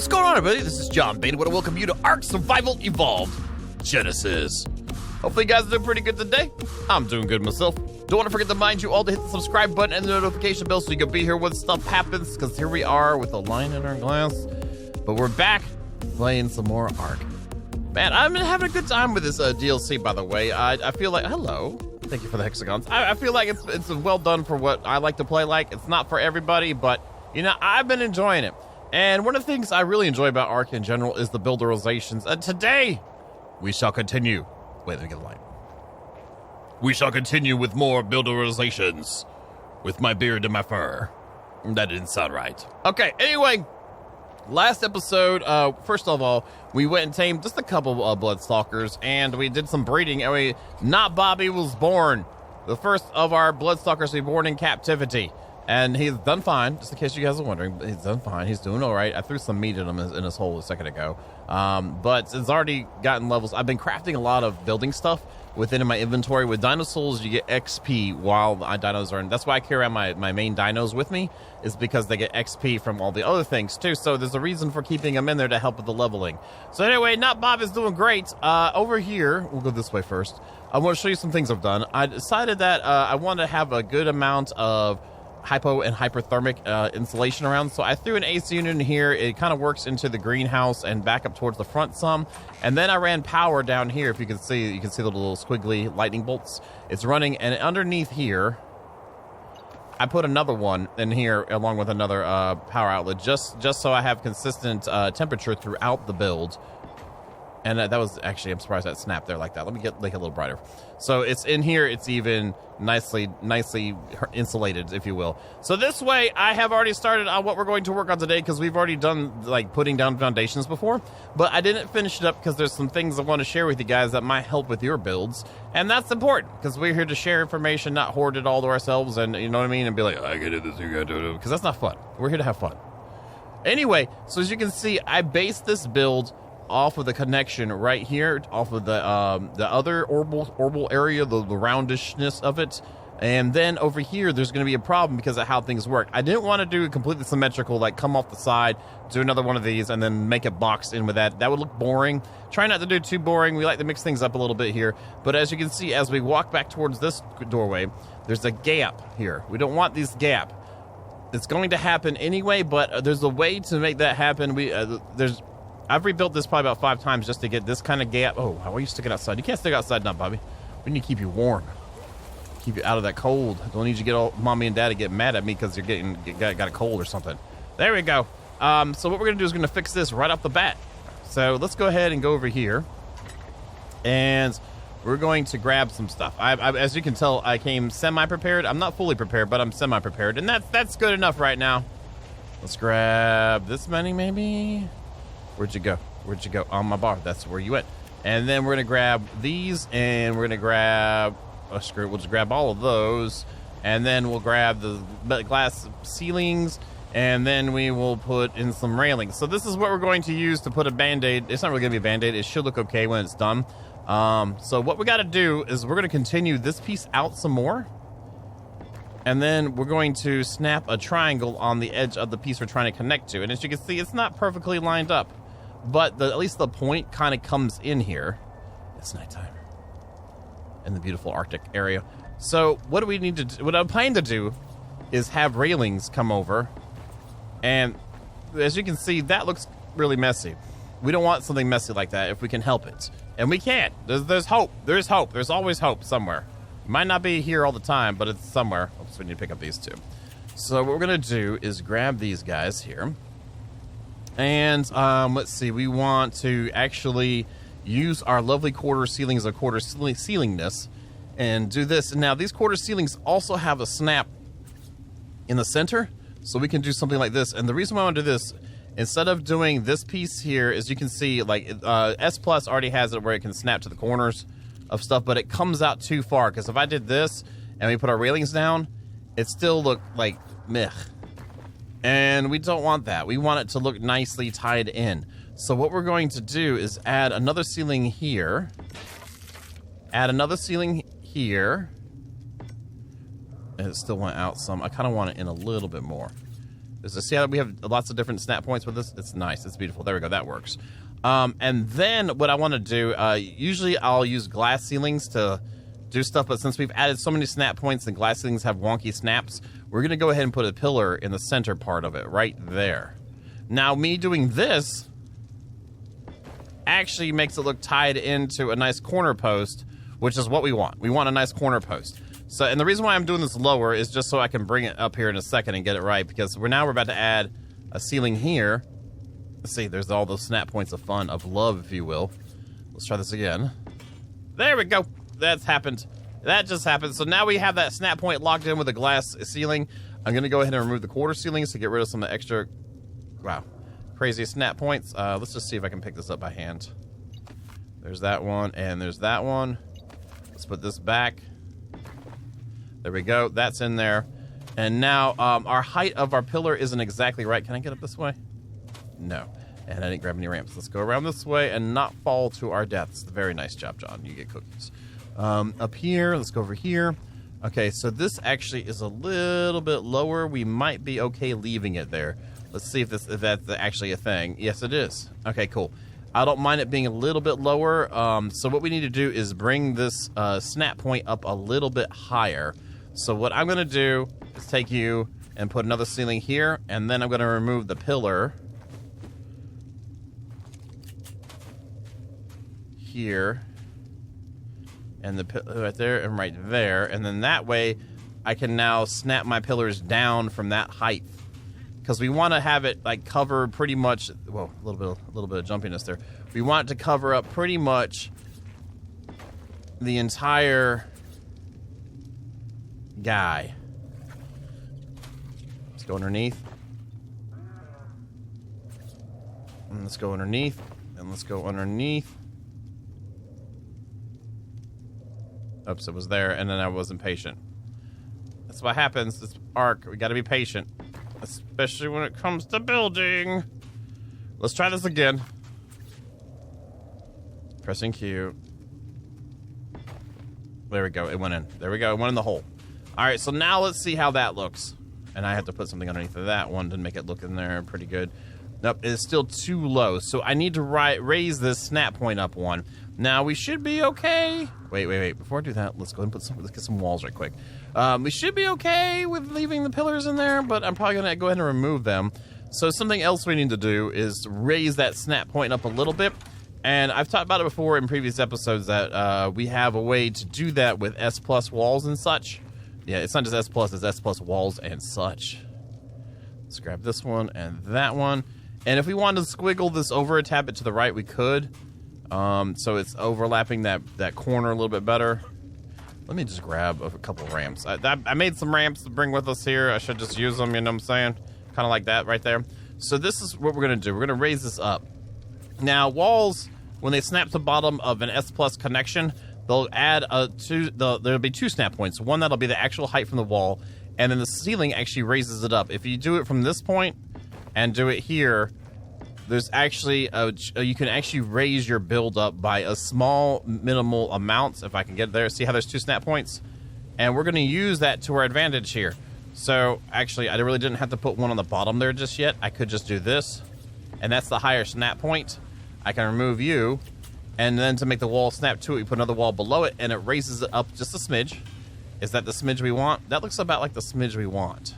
What's going on, everybody? This is John Bain. I want to welcome you to ARK Survival Evolved Genesis. Hopefully you guys are doing pretty good today. I'm doing good myself. Don't want to forget to remind you all to hit the subscribe button and the notification bell so you can be here when stuff happens, because here we are with a line in our glass. But we're back playing some more ARK. Man, I've been having a good time with this DLC, by the way. I feel like, hello. Thank you for the hexagons. I feel like it's well done for what I like to play like. It's not for everybody, but, you know, I've been enjoying it. And one of the things I really enjoy about ARK in general is the builderizations. And today, we shall continue. Wait, let me get the light. We shall continue with more builderizations with my beard and my fur. That didn't sound right. Okay, anyway, last episode, first of all, we went and tamed just a couple Bloodstalkers, and we did some breeding, and Not Bobby was born. The first of our Bloodstalkers to be born in captivity. And he's done fine, just in case you guys are wondering. He's done fine. He's doing all right. I threw some meat in him in his hole a second ago. But it's already gotten levels. I've been crafting a lot of building stuff within my inventory. With dinosaurs, you get XP while the dinos are in. That's why I carry around my main dinos with me, is because they get XP from all the other things, too. So there's a reason for keeping them in there to help with the leveling. So anyway, Not Bob is doing great. Over here, we'll go this way first. I want to show you some things I've done. I decided that I want to have a good amount of hypo and hyperthermic insulation around. So I threw an AC unit in here. It kind of works into the greenhouse and back up towards the front some. And then I ran power down here. If you can see the little squiggly lightning bolts. It's running, and underneath here, I put another one in here along with another power outlet, just so I have consistent temperature throughout the build. And that was actually, I'm surprised that snapped there like that. Let me get like a little brighter. So it's in here, it's even nicely insulated, if you will. So this way, I have already started on what we're going to work on today, because we've already done like putting down foundations before. But I didn't finish it up because there's some things I want to share with you guys that might help with your builds. And that's important, because we're here to share information, not hoard it all to ourselves, and you know what I mean? And be like, I can do this, you gotta do it, because that's not fun. We're here to have fun. Anyway, so as you can see, I based this build off of the connection right here, off of the other orbital area, the roundishness of it. And then over here, there's going to be a problem because of how things work. I didn't want to do it completely symmetrical, like come off the side, do another one of these, and then make it boxed in with that. That would look boring. Try not to do too boring. We like to mix things up a little bit here. But as you can see, as we walk back towards this doorway, there's a gap here. We don't want this gap. It's going to happen anyway, but there's a way to make that happen. I've rebuilt this probably about 5 times just to get this kind of gap. Oh, how are you sticking outside? You can't stick outside now, Bobby. We need to keep you warm. Keep you out of that cold. Don't need you to get all mommy and daddy get mad at me because you're got a cold or something. There we go. So what we're going to do is we're going to fix this right off the bat. So let's go ahead and go over here. And we're going to grab some stuff. As you can tell, I came semi-prepared. I'm not fully prepared, but I'm semi-prepared. And that's good enough right now. Let's grab this many, maybe. Where'd you go? Where'd you go? On my bar. That's where you went. And then we're going to grab these, and we're going to grab... Oh, screw it. We'll just grab all of those. And then we'll grab the glass ceilings, and then we will put in some railings. So this is what we're going to use to put a Band-Aid. It's not really going to be a Band-Aid. It should look okay when it's done. So what we got to do is we're going to continue this piece out some more. And then we're going to snap a triangle on the edge of the piece we're trying to connect to. And as you can see, it's not perfectly lined up. But at least the point kind of comes in here. It's nighttime in the beautiful Arctic area. So what do we need to do? What I'm planning to do is have railings come over. And as you can see, that looks really messy. We don't want something messy like that if we can help it. And we can't. There's hope. There's hope. There's always hope somewhere. It might not be here all the time, but it's somewhere. Oops, we need to pick up these two. So what we're going to do is grab these guys here. And let's see. We want to actually use our lovely quarter ceilings of quarter ceilingness and do this. Now, these quarter ceilings also have a snap in the center, so we can do something like this. And the reason why I want to do this, instead of doing this piece here, as you can see, like S Plus already has it where it can snap to the corners of stuff, but it comes out too far. Because if I did this and we put our railings down, it still look like meh. And we don't want that. We want it to look nicely tied in. So what we're going to do is add another ceiling here. Add another ceiling here. And it still went out some. I kind of want it in a little bit more. See how we have lots of different snap points with this? It's nice. It's beautiful. There we go. That works. And then what I want to do, usually I'll use glass ceilings to do stuff, but since we've added so many snap points and glass ceilings have wonky snaps, we're going to go ahead and put a pillar in the center part of it, right there. Now, me doing this actually makes it look tied into a nice corner post, which is what we want. We want a nice corner post. So, and the reason why I'm doing this lower is just so I can bring it up here in a second and get it right, because we're about to add a ceiling here. Let's see, there's all those snap points of fun, of love, if you will. Let's try this again. There we go. That's happened. That just happened. So now we have that snap point locked in with a glass ceiling. I'm going to go ahead and remove the quarter ceilings to get rid of some of the extra, wow, crazy snap points. Let's just see if I can pick this up by hand. There's that one, and there's that one. Let's put this back. There we go. That's in there. And now our height of our pillar isn't exactly right. Can I get up this way? No. And I didn't grab any ramps. Let's go around this way and not fall to our deaths. Very nice job, John. You get cookies. Up here, let's go over here. Okay, so this actually is a little bit lower. We might be okay leaving it there. Let's see if that's actually a thing. Yes, it is. Okay, cool. I don't mind it being a little bit lower. So what we need to do is bring this snap point up a little bit higher. So what I'm going to do is take you and put another ceiling here, and then I'm going to remove the pillar here, and the pillar right there and right there, and then that way I can now snap my pillars down from that height, because we want to have it like cover pretty much. Well, a little bit of jumpiness there. We want it to cover up pretty much the entire guy. Let's go underneath. And let's go underneath. And let's go underneath. Oops, it was there, and then I wasn't patient. That's what happens. It's ARK. We gotta be patient. Especially when it comes to building. Let's try this again. Pressing Q. There we go. It went in. There we go. It went in the hole. Alright, so now let's see how that looks. And I have to put something underneath of that one to make it look in there pretty good. Nope, it's still too low. So I need to raise this snap point up one. Now we should be okay. Wait. Before I do that, let's go ahead and let's get some walls right quick. We should be okay with leaving the pillars in there, but I'm probably gonna go ahead and remove them. So something else we need to do is raise that snap point up a little bit. And I've talked about it before in previous episodes that we have a way to do that with S+ walls and such. Yeah, it's not just S+, it's S+ walls and such. Let's grab this one and that one. And if we wanted to squiggle this over a tad bit to the right, we could. So it's overlapping that corner a little bit better. Let me just grab a couple ramps. I made some ramps to bring with us here. I should just use them, you know what I'm saying? Kind of like that right there. So this is what we're going to do. We're going to raise this up. Now, walls, when they snap to the bottom of an S+ connection, they'll add there'll be two snap points. One that'll be the actual height from the wall, and then the ceiling actually raises it up. If you do it from this point and do it here, there's actually you can actually raise your build up by a small minimal amount. If I can get there, see how there's two snap points, and we're going to use that to our advantage here. So actually, I really didn't have to put one on the bottom there just yet. I could just do this, and that's the higher snap point. I can remove you, and then to make the wall snap to it, we put another wall below it, and it raises it up just a smidge. Is that the smidge we want? That looks about like the smidge we want.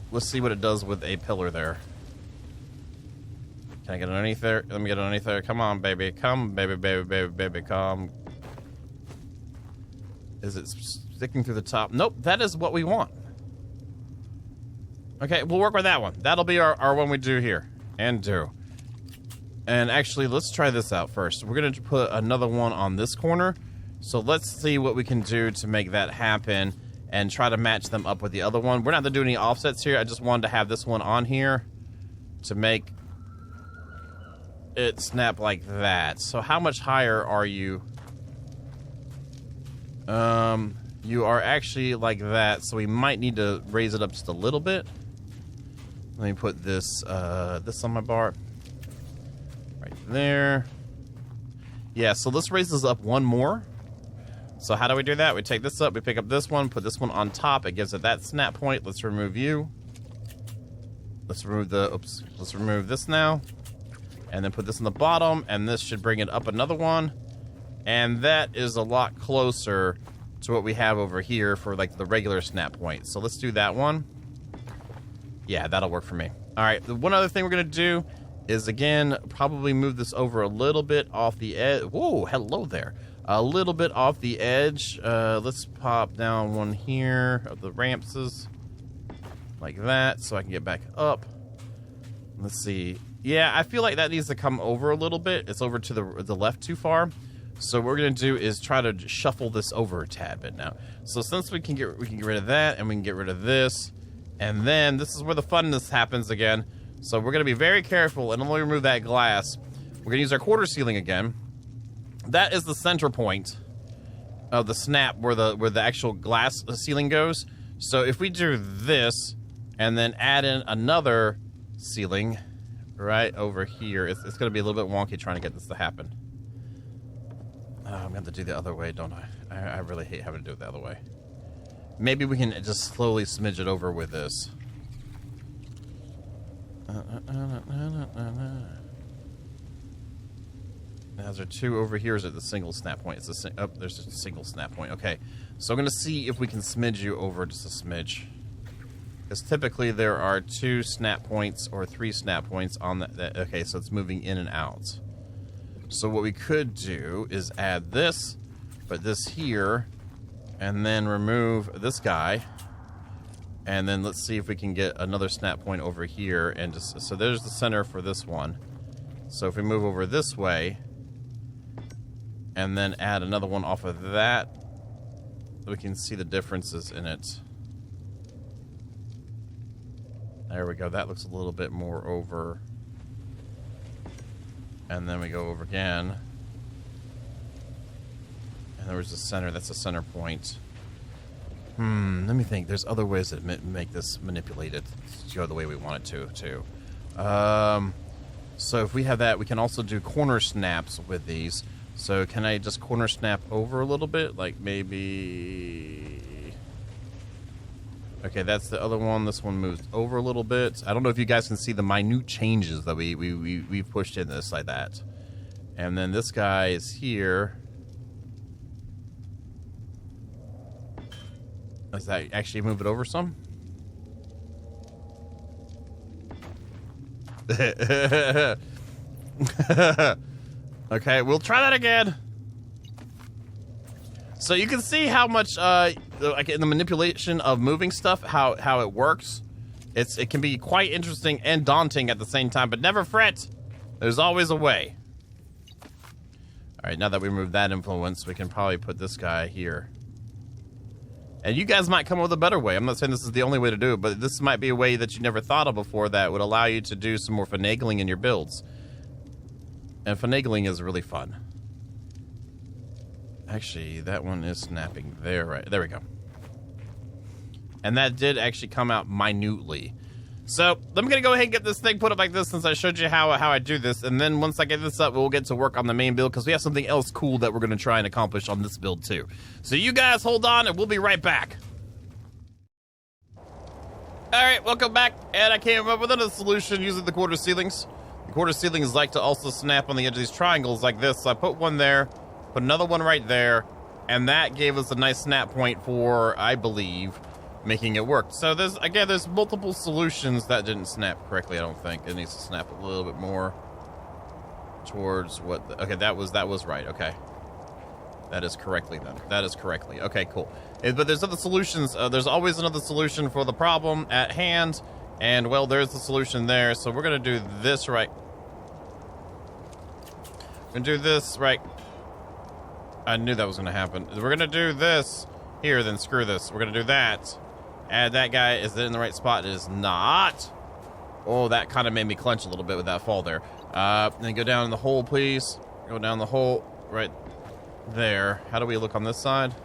Let's see what it does with a pillar there. Can I get underneath there? Let me get underneath there. Come on, baby. Come, baby, come. Is it sticking through the top? Nope, that is what we want. Okay, we'll work with that one. That'll be our one we do here. And do. And actually, let's try this out first. We're going to put another one on this corner. So let's see what we can do to make that happen and try to match them up with the other one. We're not going to do any offsets here. I just wanted to have this one on here to make it snap like that. So how much higher are you? You are actually like that, so we might need to raise it up just a little bit. Let me put this this on my bar. Right there. Yeah, so let's raise this up one more. So how do we do that? We take this up, we pick up this one, put this one on top. It gives it that snap point. Let's remove you. Let's remove the, oops, let's remove this now. And then put this in the bottom, and this should bring it up another one. And that is a lot closer to what we have over here for like the regular snap point. So let's do that one. Yeah, that'll work for me. All right, the one other thing we're gonna do is, again, probably move this over a little bit off the edge. Whoa, hello there. A little bit off the edge. Let's pop down one here of the ramps like that so I can get back up. Let's see. Yeah, I feel like that needs to come over a little bit. It's over to the left too far. So what we're gonna do is try to shuffle this over a tad bit now. So since we can get rid of that, and we can get rid of this, and then this is where the funness happens again. So we're gonna be very careful and only remove that glass. We're gonna use our quarter ceiling again. That is the center point of the snap where the actual glass ceiling goes. So if we do this and then add in another ceiling right over here, it's gonna be a little bit wonky trying to get this to happen. I'm gonna have to do the other way, don't I? I really hate having to do it the other way. Maybe we can just slowly smidge it over with this. Now, is there two over here? Is it the single snap point? It's a oh, there's just a single snap point. Okay, so I'm gonna see if we can smidge you over just a smidge, because typically there are 2 snap points or 3 snap points on that. Okay, so it's moving in and out. So what we could do is add this, put this here, and then remove this guy. And then let's see if we can get another snap point over here. And just, so there's the center for this one. So if we move over this way, and then add another one off of that, we can see the differences in it. There we go. That looks a little bit more over. And then we go over again. And there was the center. That's the center point. Let me think. There's other ways that make this manipulated to go the way we want it to, too. So if we have that, we can also do corner snaps with these. So can I just corner snap over a little bit? Like maybe... Okay, that's the other one. This one moves over a little bit. I don't know if you guys can see the minute changes that we've pushed in this like that. And then this guy is here. Does that actually move it over some? Okay, we'll try that again. So you can see how much, like in the manipulation of moving stuff, how it works. It can be quite interesting and daunting at the same time, but never fret. There's always a way. All right, now that we removed that influence, we can probably put this guy here. And you guys might come up with a better way. I'm not saying this is the only way to do it, but this might be a way that you never thought of before that would allow you to do some more finagling in your builds. And finagling is really fun. Actually, that one is snapping there, right? There we go. And that did actually come out minutely. So, I'm going to go ahead and get this thing put up like this since I showed you how I do this. And then once I get this up, we'll get to work on the main build because we have something else cool that we're going to try and accomplish on this build too. So you guys hold on and we'll be right back. Alright, welcome back. And I came up with another solution using the quarter ceilings. The quarter ceilings like to also snap on the edge of these triangles like this. So I put one there. Put another one right there, and that gave us a nice snap point for, I believe, making it work. So there's multiple solutions that didn't snap correctly. I don't think it needs to snap a little bit more towards what. Okay, that was right. Okay, that is correctly then. That is correctly. Okay, cool. But there's other solutions. There's always another solution for the problem at hand, and well, there's the solution there. So we're gonna do this right. We're gonna do this right. I knew that was going to happen. We're going to do this here, then screw this. We're going to do that. Add that guy. Is it in the right spot? It is not. Oh, that kind of made me clench a little bit with that fall there. Then go down in the hole, please. Go down the hole right there. How do we look on this side?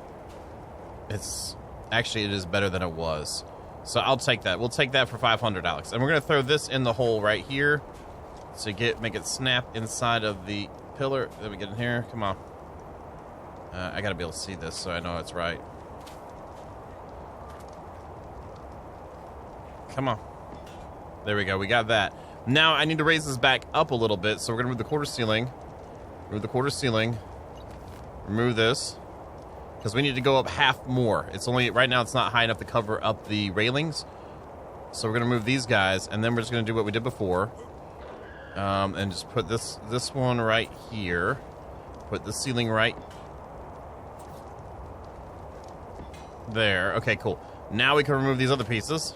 It's actually, it is better than it was. So I'll take that. We'll take that for 500, Alex. And we're going to throw this in the hole right here to make it snap inside of the pillar. Let me get in here. Come on. I gotta be able to see this so I know it's right. Come on. There we go. We got that. Now I need to raise this back up a little bit. So we're gonna move the quarter ceiling. Remove the quarter ceiling. Remove this. Because we need to go up half more. It's only, right now it's not high enough to cover up the railings. So we're gonna move these guys, and then we're just gonna do what we did before. And just put this one right here. Put the ceiling right there. Okay, cool. Now we can remove these other pieces.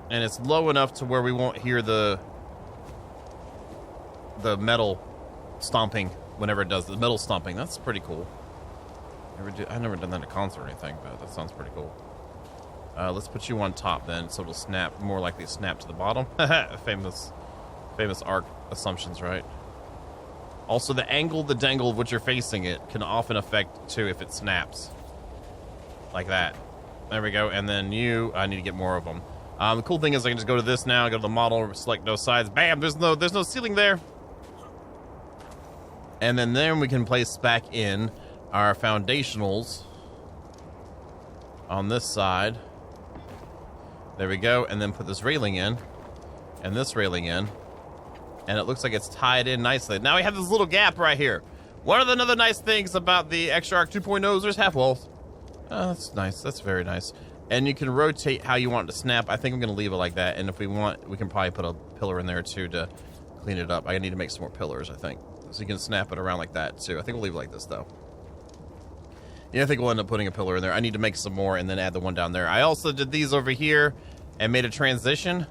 And it's low enough to where we won't hear the metal stomping whenever it does the metal stomping. That's pretty cool. I've never done that in a concert or anything, but that sounds pretty cool. Let's put you on top then, so it'll snap, more likely to snap to the bottom. famous ARK assumptions, right? Also, the angle, the dangle of which you're facing it can often affect too if it snaps. Like that. There we go. And then I need to get more of them. The cool thing is I can just go to this now, go to the model, select no sides. Bam! There's no ceiling there. And then we can place back in our foundationals on this side. There we go. And then put this railing in. And this railing in. And it looks like it's tied in nicely. Now we have this little gap right here. One of the other nice things about the Extra ARK 2.0 is there's half walls. Oh, that's nice. That's very nice. And you can rotate how you want it to snap. I think I'm going to leave it like that. And if we want, we can probably put a pillar in there too to clean it up. I need to make some more pillars, I think. So you can snap it around like that too. I think we'll leave it like this though. Yeah, I think we'll end up putting a pillar in there. I need to make some more and then add the one down there. I also did these over here and made a transition.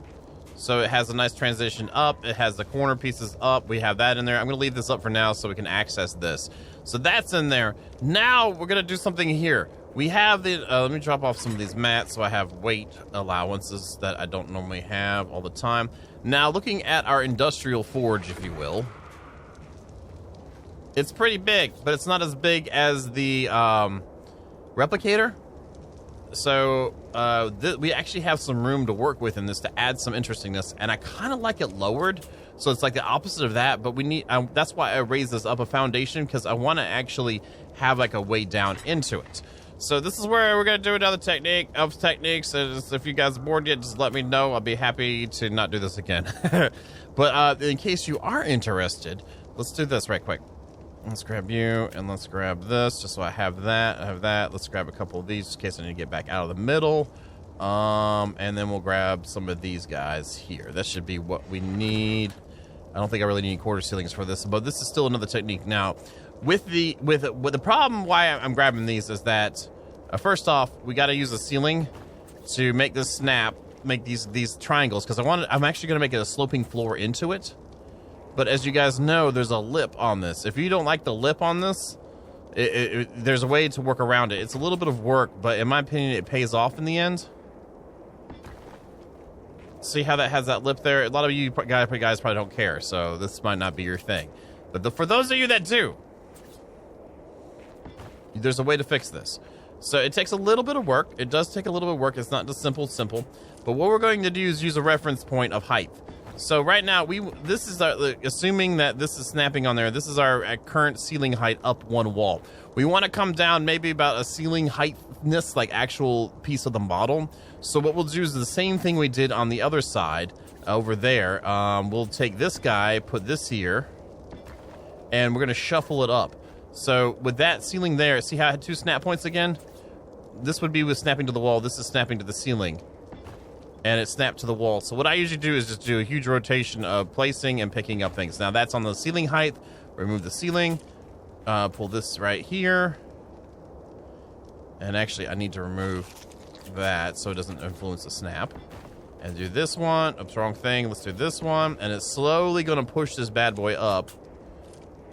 So it has a nice transition up. It has the corner pieces up. We have that in there. I'm going to leave this up for now so we can access this. So that's in there. Now we're going to do something here. We have the, let me drop off some of these mats so I have weight allowances that I don't normally have all the time. Now looking at our industrial forge, if you will. It's pretty big, but it's not as big as the replicator. So we actually have some room to work with in this to add some interestingness, and I kind of like it lowered. So it's like the opposite of that, but we need. That's why I raised this up a foundation, because I want to actually have like a way down into it. So this is where we're gonna do another technique of techniques. If you guys are bored yet, just let me know. I'll be happy to not do this again. But in case you are interested, let's do this right quick. Let's grab you, and let's grab this, just so I have that. Let's grab a couple of these, in case I need to get back out of the middle. And then we'll grab some of these guys here. That should be what we need. I don't think I really need quarter ceilings for this, but this is still another technique. Now, with the problem why I'm grabbing these is that, first off, we got to use a ceiling to make this snap, make these triangles, because I'm actually going to make it a sloping floor into it. But as you guys know, there's a lip on this. If you don't like the lip on this, there's a way to work around it. It's a little bit of work, but in my opinion, it pays off in the end. See how that has that lip there? A lot of you guys probably don't care, so this might not be your thing. But for those of you that do, there's a way to fix this. So it takes a little bit of work. It does take a little bit of work. It's not just simple. But what we're going to do is use a reference point of height. So right now, this is assuming that this is snapping on there. This is our current ceiling height up one wall. We want to come down maybe about a ceiling heightness, like actual piece of the model. So what we'll do is the same thing we did on the other side over there. We'll take this guy, put this here, and we're going to shuffle it up. So with that ceiling there, see how I had two snap points again? This would be with snapping to the wall. This is snapping to the ceiling. And it snapped to the wall. So what I usually do is just do a huge rotation of placing and picking up things. Now that's on the ceiling height. Remove the ceiling. Pull this right here. And actually I need to remove that so it doesn't influence the snap. And do this one. Oops, wrong thing. Let's do this one. And it's slowly going to push this bad boy up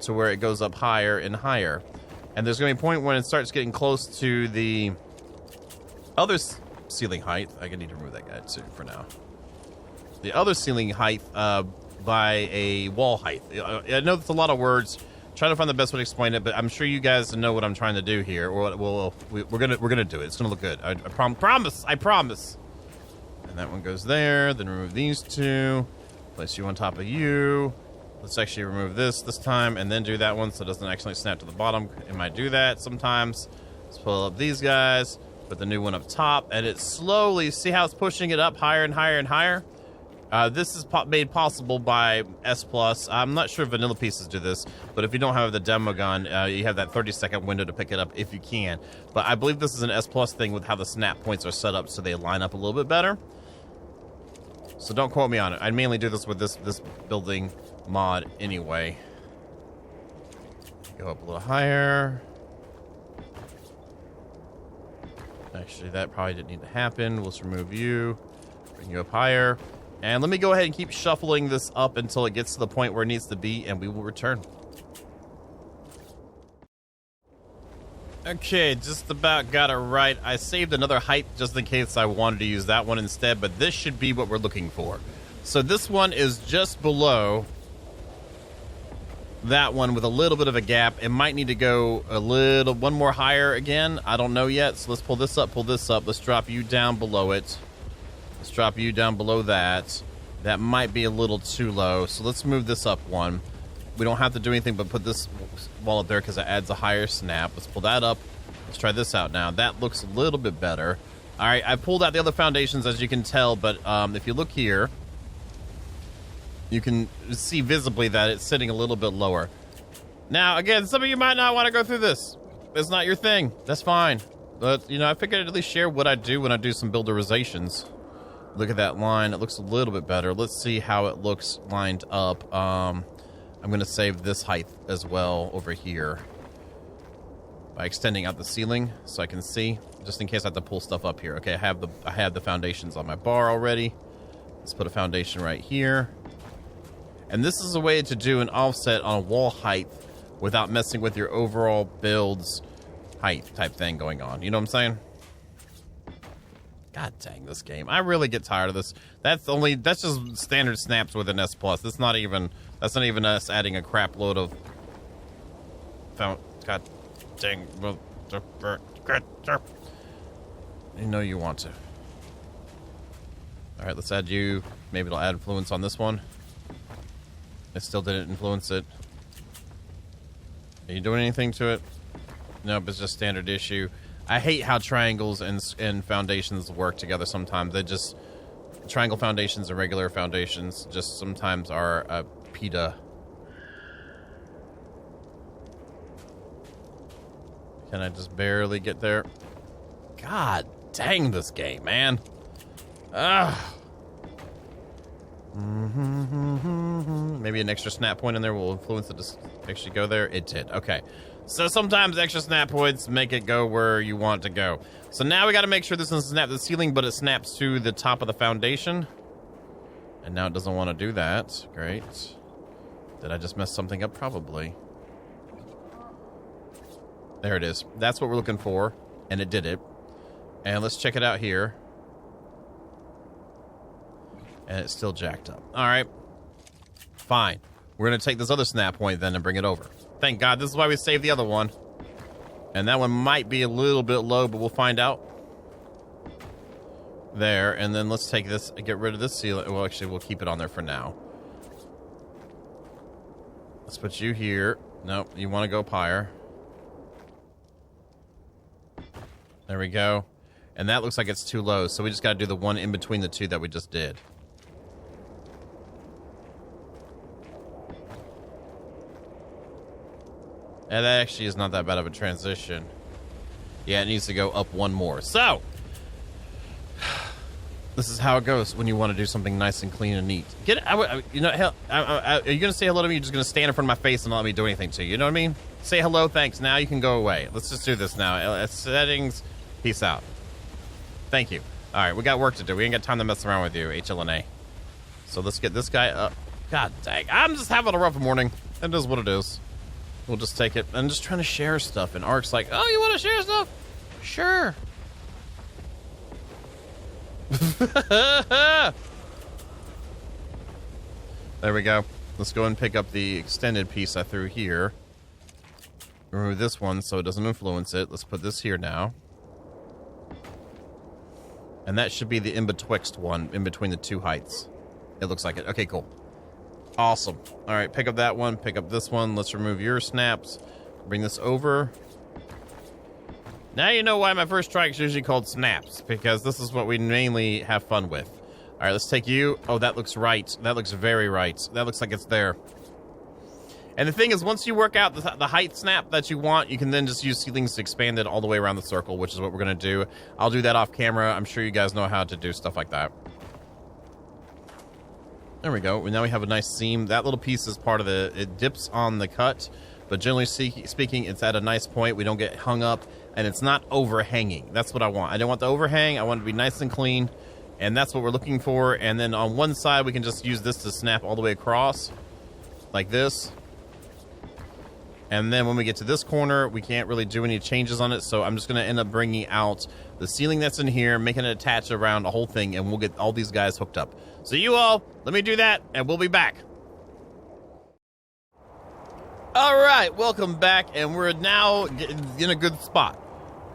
to where it goes up higher and higher. And there's going to be a point when it starts getting close to the other ceiling height. I need to remove that guy too for now. The other ceiling height by a wall height. I know that's a lot of words. Trying to find the best way to explain it, but I'm sure you guys know what I'm trying to do here. We're gonna do it. It's gonna look good. I promise. I promise. And that one goes there. Then remove these two. Place you on top of you. Let's actually remove this time and then do that one so it doesn't actually snap to the bottom. It might do that sometimes. Let's pull up these guys, put the new one up top, and it slowly, see how it's pushing it up higher and higher and higher? This is made possible by S+. I'm not sure if vanilla pieces do this, but if you don't have the demo gun, you have that 30-second window to pick it up if you can. But I believe this is an S+ thing with how the snap points are set up so they line up a little bit better. So don't quote me on it. I mainly do this with this building mod anyway. Go up a little higher. Actually, that probably didn't need to happen. We'll just remove you, bring you up higher. And let me go ahead and keep shuffling this up until it gets to the point where it needs to be, and we will return. Okay, just about got it right. I saved another height just in case I wanted to use that one instead, but this should be what we're looking for. So this one is just below that one with a little bit of a gap. It might need to go one more higher again. I don't know yet. So let's pull this up, Let's drop you down below it. Let's drop you down below that. That might be a little too low. So let's move this up one. We don't have to do anything but put this wall up there because it adds a higher snap. Let's pull that up. Let's try this out now. That looks a little bit better. All right, I pulled out the other foundations, as you can tell, but if you look here, you can see visibly that it's sitting a little bit lower. Now, again, some of you might not want to go through this. It's not your thing. That's fine. But, you know, I figured I'd at least share what I do when I do some builderizations. Look at that line. It looks a little bit better. Let's see how it looks lined up. I'm going to save this height as well over here by extending out the ceiling so I can see, just in case I have to pull stuff up here. Okay, I have the foundations on my bar already. Let's put a foundation right here. And this is a way to do an offset on a wall height without messing with your overall build's height type thing going on. You know what I'm saying? God dang this game. I really get tired of this. That's just standard snaps with an S+. That's not even us adding a crap load of God dang. You know you want to. Alright, let's add you. Maybe it'll add influence on this one. It still didn't influence it. Are you doing anything to it? Nope, it's just standard issue. I hate how triangles and foundations work together sometimes. They just... Triangle foundations and regular foundations just sometimes are a PETA. Can I just barely get there? God dang this game, man. Ugh. Maybe an extra snap point in there will influence it to actually go there. It did. Okay. So sometimes extra snap points make it go where you want to go. So now we got to make sure this doesn't snap the ceiling, but it snaps to the top of the foundation. And now it doesn't want to do that. Great. Did I just mess something up? Probably. There it is. That's what we're looking for. And it did it. And let's check it out here. And it's still jacked up. All right. Fine. We're going to take this other snap point then and bring it over. Thank God. This is why we saved the other one. And that one might be a little bit low, but we'll find out. There. And then let's take this and get rid of this ceiling. Well, actually, we'll keep it on there for now. Let's put you here. Nope. You want to go up higher. There we go. And that looks like it's too low. So we just got to do the one in between the two that we just did. And that actually is not that bad of a transition. Yeah, it needs to go up one more. So, this is how it goes when you want to do something nice and clean and neat. You know, hell, are you going to say hello to me? You're just going to stand in front of my face and not let me do anything to you. You know what I mean? Say hello, thanks. Now you can go away. Let's just do this now. Settings, peace out. Thank you. All right, we got work to do. We ain't got time to mess around with you, HLN-A. So let's get this guy up. God dang. I'm just having a rough morning. It is what it is. We'll just take it. I'm just trying to share stuff. And ARK's like, oh, you want to share stuff? Sure. There we go. Let's go and pick up the extended piece I threw here. Remove this one so it doesn't influence it. Let's put this here now. And that should be the in-betwixt one, in between the two heights. It looks like it. Okay, cool. Awesome. All right, pick up that one, pick up this one. Let's remove your snaps. Bring this over. Now you know why my first strike is usually called snaps, because this is what we mainly have fun with. All right, let's take you. Oh, that looks right. That looks very right. That looks like it's there. And the thing is, once you work out the height snap that you want, you can then just use ceilings to expand it all the way around the circle, which is what we're going to do. I'll do that off camera. I'm sure you guys know how to do stuff like that. There we go. Now we have a nice seam. That little piece is part of the... It dips on the cut, but generally speaking, it's at a nice point. We don't get hung up, and it's not overhanging. That's what I want. I don't want the overhang. I want it to be nice and clean, and that's what we're looking for. And then on one side, we can just use this to snap all the way across, like this. And then when we get to this corner, we can't really do any changes on it, so I'm just going to end up bringing out the ceiling that's in here, making it attach around the whole thing, and we'll get all these guys hooked up. So you all, let me do that, and we'll be back. All right, welcome back, and we're now in a good spot.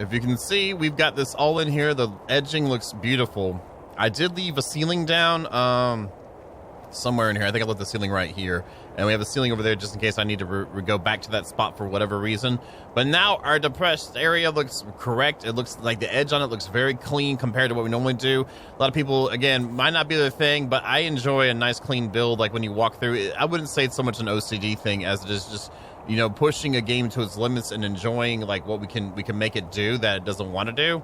If you can see, we've got this all in here. The edging looks beautiful. I did leave a ceiling down somewhere in here. I think I left the ceiling right here. And we have a ceiling over there just in case I need to go back to that spot for whatever reason. But now our depressed area looks correct. It looks like the edge on it looks very clean compared to what we normally do. A lot of people, again, might not be their thing, but I enjoy a nice clean build. Like when you walk through it, I wouldn't say it's so much an OCD thing as it is just, you know, pushing a game to its limits and enjoying like what we can make it do that it doesn't want to do.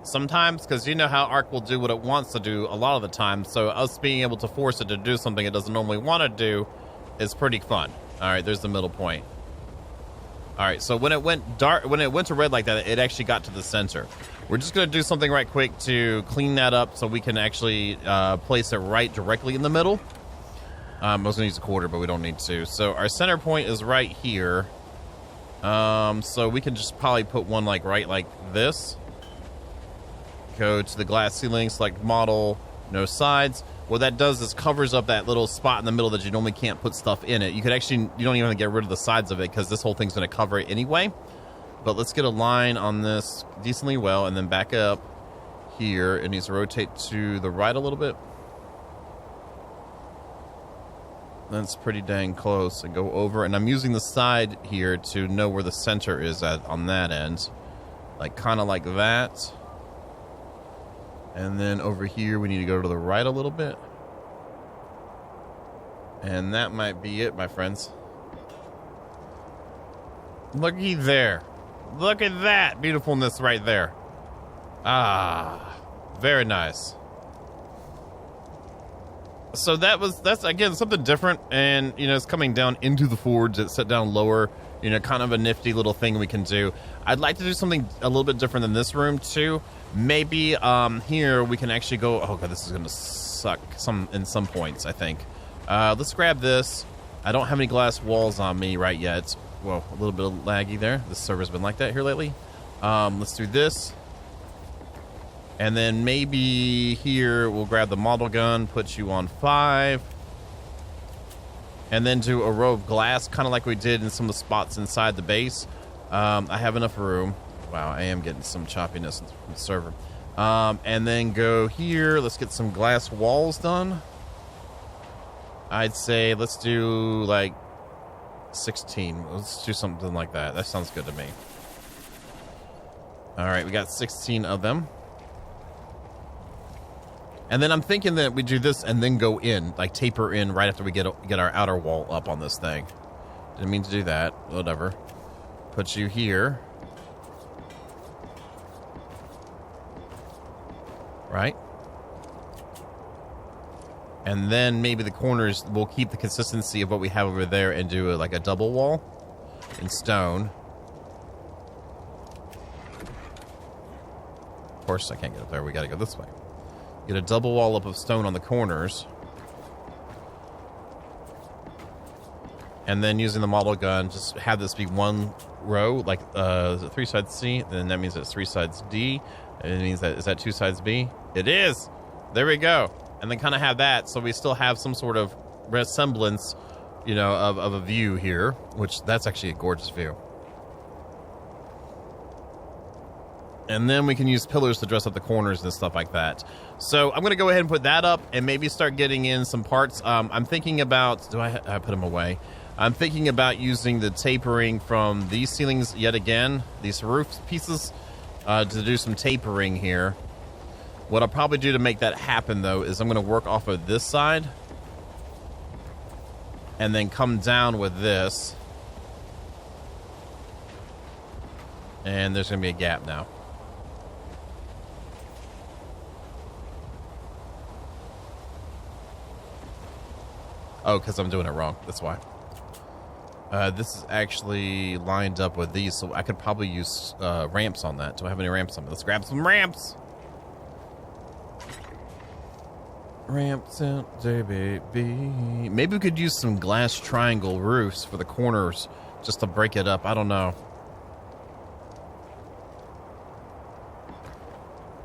Sometimes, because you know how ARK will do what it wants to do a lot of the time. So us being able to force it to do something it doesn't normally want to do is pretty fun. All right, there's the middle point. All right, so when it went dark, when it went to red like that, it actually got to the center. We're just gonna do something right quick to clean that up so we can actually place it right directly in the middle. I was gonna use a quarter, but we don't need to. So our center point is right here. So we can just probably put one like right like this. Go to the glass ceiling, select model, no sides. What that does is covers up that little spot in the middle that you normally can't put stuff in it. You could actually, you don't even have to get rid of the sides of it because this whole thing's going to cover it anyway. But let's get a line on this decently well and then back up here. It needs to rotate to the right a little bit. That's pretty dang close. And go over, and I'm using the side here to know where the center is at on that end. Like kind of like that. And then over here, we need to go to the right a little bit. And that might be it, my friends. Looky there. Look at that beautifulness right there. Ah, very nice. So that's again something different, and you know it's coming down into the forge. It's set down lower. You know, kind of a nifty little thing we can do. I'd like to do something a little bit different than this room too. Maybe here we can actually go. Oh god, this is gonna suck in some points. I think. Let's grab this. I don't have any glass walls on me right yet. Whoa, a little bit of laggy there. This server's been like that here lately. Let's do this. And then maybe here we'll grab the model gun, put you on 5. And then do a row of glass, kind of like we did in some of the spots inside the base. I have enough room. Wow, I am getting some choppiness from the server. And then go here. Let's get some glass walls done. I'd say let's do like 16. Let's do something like that. That sounds good to me. All right, we got 16 of them. And then I'm thinking that we do this and then go in, like taper in right after we get our outer wall up on this thing. Didn't mean to do that. Whatever. Put you here. Right? And then maybe the corners, we'll keep the consistency of what we have over there and do like a double wall in stone. Of course, I can't get up there. We got to go this way. Get a double wall up of stone on the corners. And then using the model gun, just have this be one row, like is it 3 sides C? Then that means it's 3 sides D. And it means that, is that 2 sides B? It is! There we go. And then kind of have that, so we still have some sort of resemblance, you know, of a view here, which that's actually a gorgeous view. And then we can use pillars to dress up the corners and stuff like that. So I'm going to go ahead and put that up and maybe start getting in some parts. I'm thinking about, I put them away? I'm thinking about using the tapering from these ceilings yet again, these roof pieces, to do some tapering here. What I'll probably do to make that happen, though, is I'm going to work off of this side and then come down with this. And there's going to be a gap now. Oh, because I'm doing it wrong. That's why. This is actually lined up with these, so I could probably use ramps on that. Do I have any ramps on it? Let's grab some ramps. Ramps out there, baby. Maybe we could use some glass triangle roofs for the corners just to break it up. I don't know.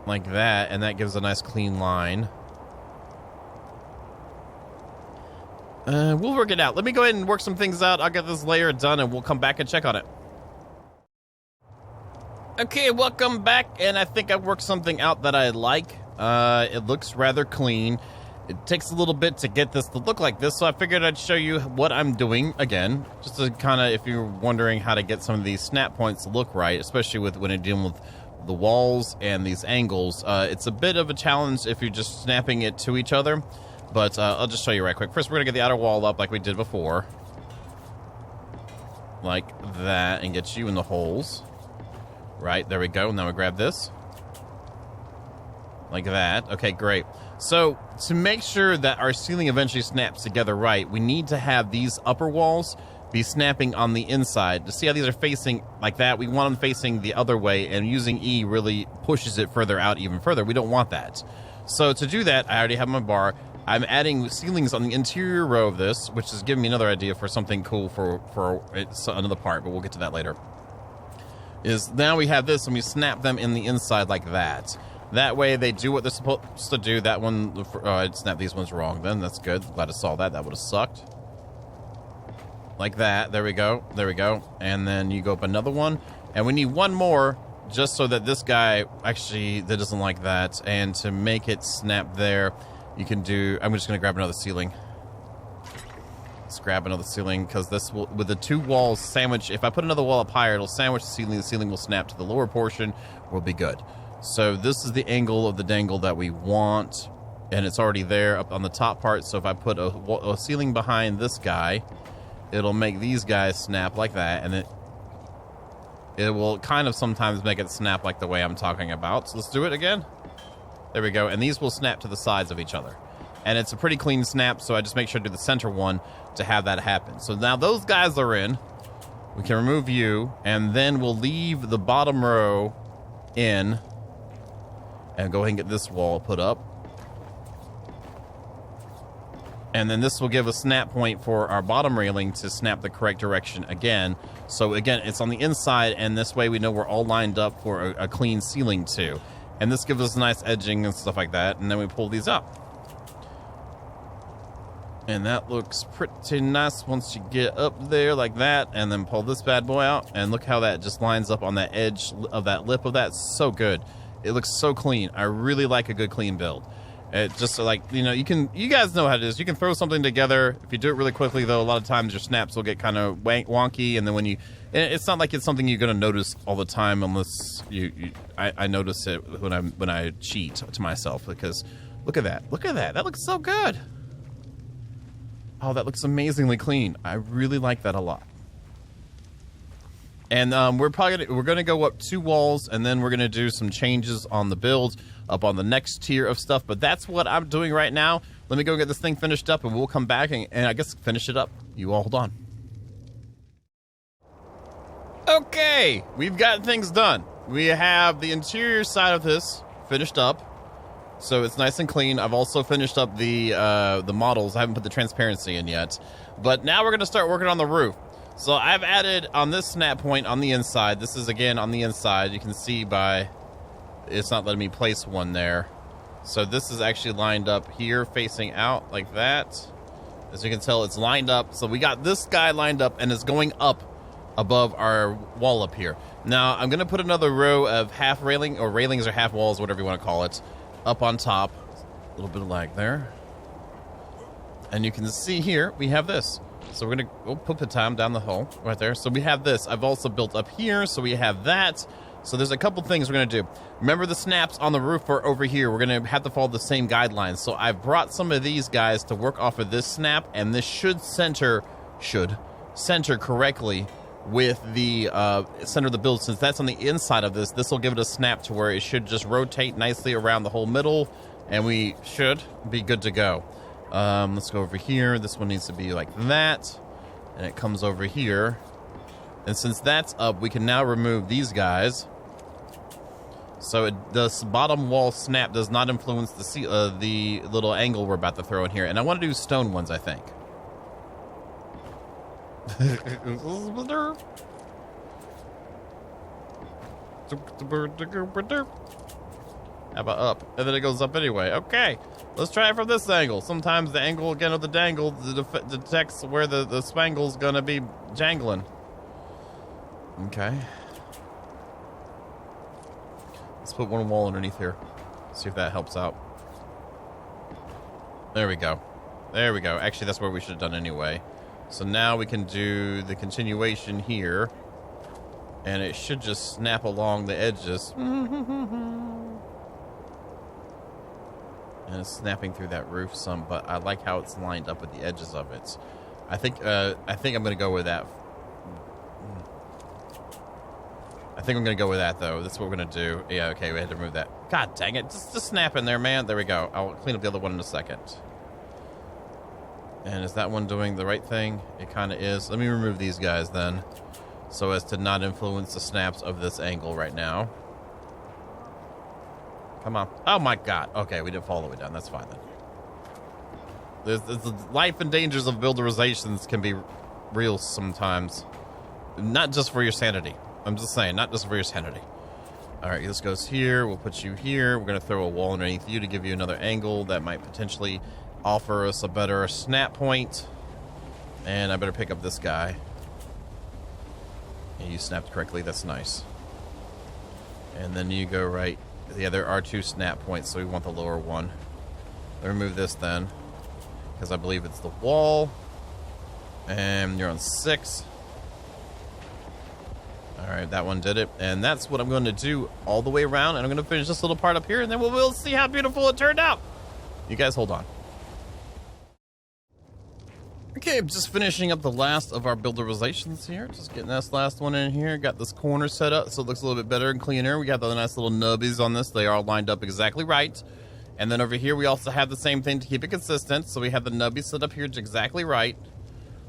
Like that, and that gives a nice clean line. We'll work it out. Let me go ahead and work some things out. I'll get this layer done and we'll come back and check on it. Okay, welcome back. And I think I've worked something out that I like. It looks rather clean. It takes a little bit to get this to look like this, so I figured I'd show you what I'm doing again, just to kind of, if you're wondering how to get some of these snap points to look right, especially when you're dealing with the walls and these angles. It's a bit of a challenge if you're just snapping it to each other. But I'll just show you right quick. First, we're going to get the outer wall up like we did before. Like that, and get you in the holes. Right, there we go. Now we grab this. Like that. Okay, great. So, to make sure that our ceiling eventually snaps together right, we need to have these upper walls be snapping on the inside. To see how these are facing like that, we want them facing the other way, and using E really pushes it further out even further. We don't want that. So, to do that, I already have my bar. I'm adding ceilings on the interior row of this, which is giving me another idea for something cool for another part, but we'll get to that later. Is now we have this and we snap them in the inside like that. That way they do what they're supposed to do. That one, I snapped these ones wrong then. That's good. Glad I saw that. That would have sucked. Like that. There we go. There we go. And then you go up another one. And we need one more just so that this guy actually that doesn't like that. And to make it snap there, you can do, I'm just going to grab another ceiling. Let's grab another ceiling, because this will, with the two walls sandwich, if I put another wall up higher, it'll sandwich the ceiling will snap to the lower portion, we'll be good. So this is the angle of the dangle that we want, and it's already there up on the top part, so if I put a ceiling behind this guy, it'll make these guys snap like that, and it will kind of sometimes make it snap like the way I'm talking about. So let's do it again. There we go, and these will snap to the sides of each other. And it's a pretty clean snap, so I just make sure to do the center one to have that happen. So now those guys are in. We can remove you, and then we'll leave the bottom row in. And go ahead and get this wall put up. And then this will give a snap point for our bottom railing to snap the correct direction again. So again, it's on the inside, and this way we know we're all lined up for a clean ceiling too. And this gives us nice edging and stuff like that. And then we pull these up. And that looks pretty nice once you get up there like that. And then pull this bad boy out. And look how that just lines up on that edge of that lip of that. So good. It looks so clean. I really like a good clean build. It just like, you know, you guys know how it is. You can throw something together. If you do it really quickly, though, a lot of times your snaps will get kind of wonky. And then when it's not like it's something you're going to notice all the time unless I notice it when I cheat to myself, because look at that. Look at that. That looks so good. Oh, that looks amazingly clean. I really like that a lot. And we're going to go up 2 walls, and then we're going to do some changes on the build up on the next tier of stuff. But that's what I'm doing right now. Let me go get this thing finished up, and we'll come back and I guess finish it up. You all hold on. Okay, we've gotten things done. We have the interior side of this finished up, so it's nice and clean. I've also finished up the models. I haven't put the transparency in yet, but now we're going to start working on the roof. So I've added on this snap point on the inside. This is again on the inside. You can see by it's not letting me place one there. So this is actually lined up here facing out like that. As you can tell, it's lined up. So we got this guy lined up and it's going up above our wall up here. Now, I'm going to put another row of half railing, or railings or half walls, whatever you want to call it, up on top. A little bit of lag there. And you can see here, we have this. So we're going to put the time down the hole right there. So we have this. I've also built up here, so we have that. So there's a couple things we're going to do. Remember the snaps on the roof are over here. We're going to have to follow the same guidelines. So I've brought some of these guys to work off of this snap, and this should center correctly with the center of the build. Since that's on the inside of this, this will give it a snap to where it should just rotate nicely around the whole middle, and we should be good to go. Let's go over here. This one needs to be like that, and it comes over here. And since that's up, we can now remove these guys. So the bottom wall snap does not influence the little angle we're about to throw in here. And I want to do stone ones, I think. How about up? And then it goes up anyway. Okay, let's try it from this angle. Sometimes the angle, again, of the dangle detects where the spangle's gonna be jangling. Okay. Let's put one wall underneath here. See if that helps out. There we go. There we go. Actually, that's what we should have done anyway. So now we can do the continuation here. And it should just snap along the edges. And it's snapping through that roof some, but I like how it's lined up with the edges of it. I think I'm gonna go with that. I think I'm gonna go with that though. That's what we're gonna do. Yeah, okay, we had to remove that. God dang it, just snap in there, man. There we go. I'll clean up the other one in a second. And is that one doing the right thing? It kind of is. Let me remove these guys then, so as to not influence the snaps of this angle right now. Come on. Oh my god. Okay, we didn't fall all the way down. That's fine then. The life and dangers of builderizations can be real sometimes. Not just for your sanity. I'm just saying, not just for your sanity. Alright, this goes here. We'll put you here. We're going to throw a wall underneath you to give you another angle that might potentially offer us a better snap point. And I better pick up this guy. And you snapped correctly. That's nice. And then you go right. Yeah, there are two snap points, so we want the lower one. Let me remove this then, because I believe it's the wall. And you're on 6. Alright, that one did it. And that's what I'm going to do all the way around. And I'm going to finish this little part up here, and then we'll see how beautiful it turned out. You guys hold on. Okay, I'm just finishing up the last of our builderizations here. Just getting this last one in here. Got this corner set up so it looks a little bit better and cleaner. We got the nice little nubbies on this. They are all lined up exactly right. And then over here we also have the same thing to keep it consistent. So we have the nubbies set up here exactly right.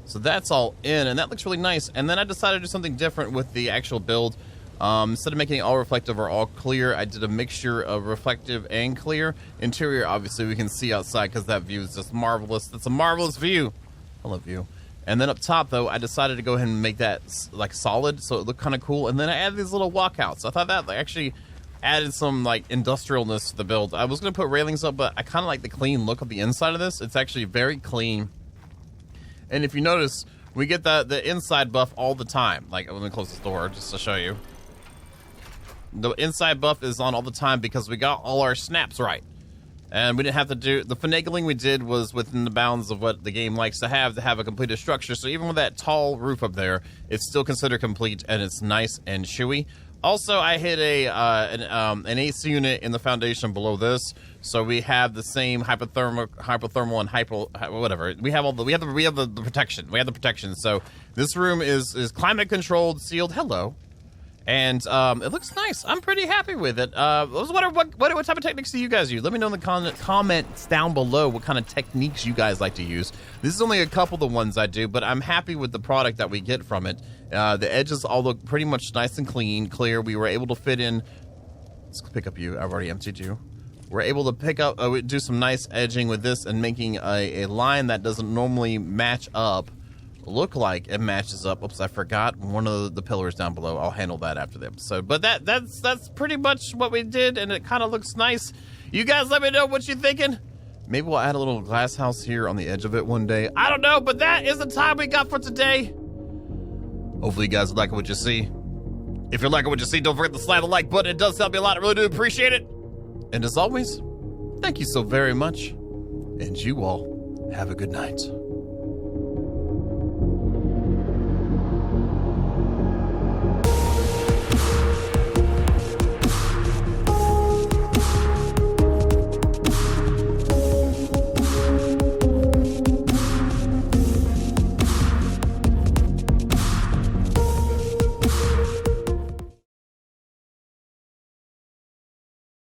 So that's all in, and that looks really nice. And then I decided to do something different with the actual build. Instead of making it all reflective or all clear, I did a mixture of reflective and clear. Interior, obviously, we can see outside because that view is just marvelous. It's a marvelous view. I love you. And then up top, though, I decided to go ahead and make that like solid, so it looked kind of cool. And then I added these little walkouts. I thought that actually added some like industrialness to the build. I was going to put railings up, but I kind of like the clean look of the inside of this. It's actually very clean. And if you notice, we get the inside buff all the time. Like, let me close this door just to show you. The inside buff is on all the time because we got all our snaps right. And we didn't have to do... The finagling we did was within the bounds of what the game likes to have a completed structure. So even with that tall roof up there, it's still considered complete, and it's nice and chewy. Also, I hit an AC unit in the foundation below this, so we have the same hypothermal and whatever. We have the protection. We have the protection. So this room is climate controlled, sealed. Hello. And it looks nice. I'm pretty happy with it. I was wondering what type of techniques do you guys use? Let me know in the comments down below what kind of techniques you guys like to use. This is only a couple of the ones I do, but I'm happy with the product that we get from it. The edges all look pretty much nice and clear. We were able to fit in... Let's pick up you. I've already emptied you. We're able to pick up, do some nice edging with this and making a line that doesn't normally match up. Look like it matches up. Oops, I forgot one of the pillars down below. I'll handle that after the episode. But that's pretty much what we did, and it kind of looks nice. You guys let me know what you're thinking. Maybe we'll add a little glass house here on the edge of it one day. I don't know, but that is the time we got for today. Hopefully you guys like what you see. If you're liking what you see, don't forget to slap the like button. It does help me a lot. I really do appreciate it. And as always, thank you so very much. And you all have a good night.